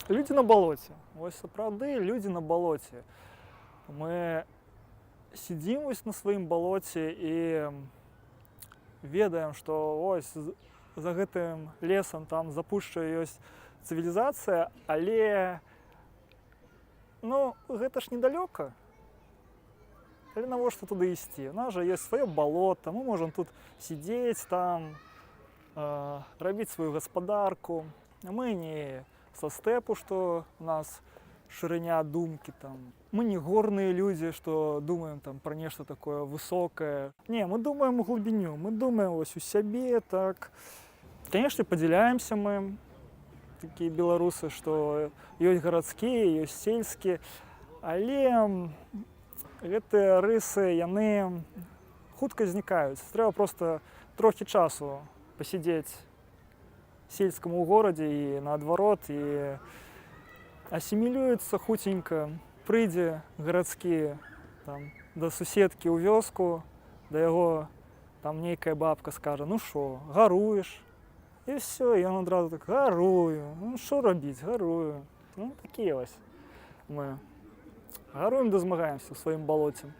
Людзі на балоце. Вось сапраўды людзі на балоце. Мы сядзім вось на сваім балоце і ведаем, што ось за гэтым лесам там запушча ёсць цывілізацыя, але ну, гэта ж недалёка. Але навошта туды ісці? У нас жа ёсць сваё балота, мы можам тут сядзець там, рабіць сваю гаспадарку. Мы не са стэпу, што у нас шырыня думкі там. Мы не горныя людзі, што думаем там пра нешта такое высокае. Не, мы думаем у глыбіню, мы думаем вось у сябе, так. Канешне, падзяляемся мы, такія беларусы, што ёсць гарадскія, ёсць сельскія, але гэтыя рысы, яны хутка знікаюць. Трэба проста трохі часу пасядзець сельскаму ў горадзе і наадварот, і асімілюецца хуценька, прыйдзе гарадскі там, да суседкі ў вёску, да яго там нейкая бабка скажа: ну шо, гаруеш? І ўсё, і ён адразу так: гарую, ну што рабіць, гарую. Ну, такія вось мы гаруем да змагаемся ў сваім балоце.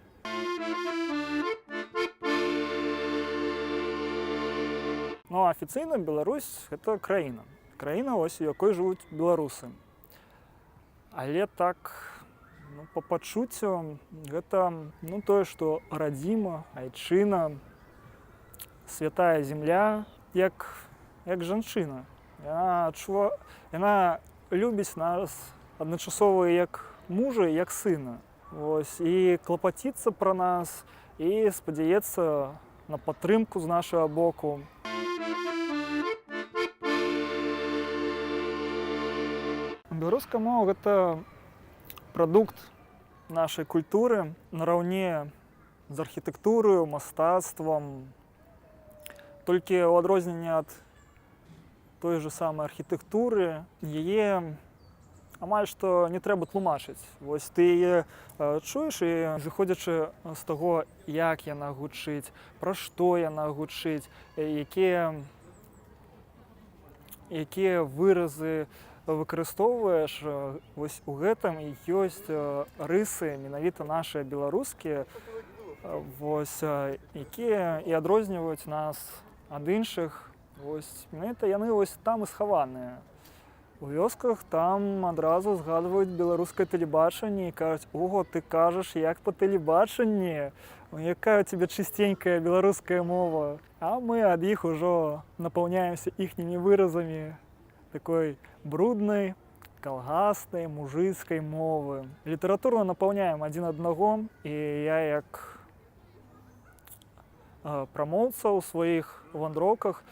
Ну, афіцыйна Беларусь гэта краіна. Краіна, ось, у якой жывуць беларусы. Але так, ну, па пачуццю, гэта ну, тое, што радзіма, айчына, святая земля, як жанчына. Яна любіць нас адначасова як мужа, як сына. Вось, і клапаціцца пра нас, і спадзяецца на падтрымку з нашага боку. Беларуская мова – гэта прадукт нашай культуры нараўне з архітэктураю, мастацтвам. Толькі ў адрозненне ад той же самай архітэктуры, яе амаль што не трэба тлумачыць. Вось ты яе чуеш, і зыходзячы з таго, як яна гучыць, пра што яна гучыць, якія выразы выкарыстоўваеш, вось у гэтым і ёсць рысы менавіта нашыя беларускія, вось, якія і адрозніваюць нас ад іншых. Вось менавіта яны вось там і схаваныя. У вёсках там адразу згадваюць беларускае тэлебачанне і кажуць: ого, ты кажаш як па тэлебачанні, якая ў цябе чыстенькая беларуская мова. А мы ад іх ужо напаўняемся іхнімі выразамі такой бруднай, калгаснай, мужыцкай мовы. Літаратуру напаўняем адзін аднаго, і я як прамоўца ў сваіх вандроўках,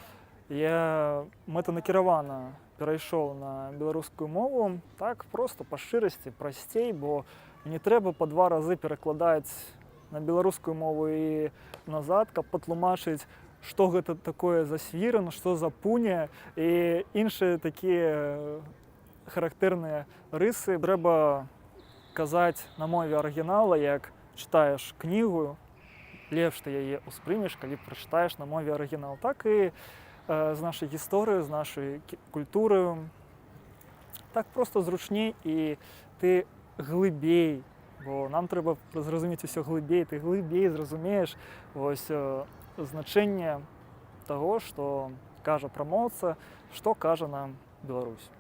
я мэтанакіравана перайшоў на беларускую мову, так проста па шчырасці, прасцей, бо не трэба па 2 разы перакладаць на беларускую мову і назад, каб патлумачыць, што гэта такое за свіран, што за пуня і іншыя такія характэрныя рысы. Трэба казаць на мове арыгінала, як чытаеш кнігу, лепш ты яе ўспрымеш, калі прачытаеш на мове арыгінал. Так і з нашай гісторыі, з нашай культуры. Так проста зручней, і ты глыбей, бо нам трэба зразумець усё глыбей, ты глыбей зразумееш вось значэнне таго, што кажа прамоўца, што кажа нам Беларусь.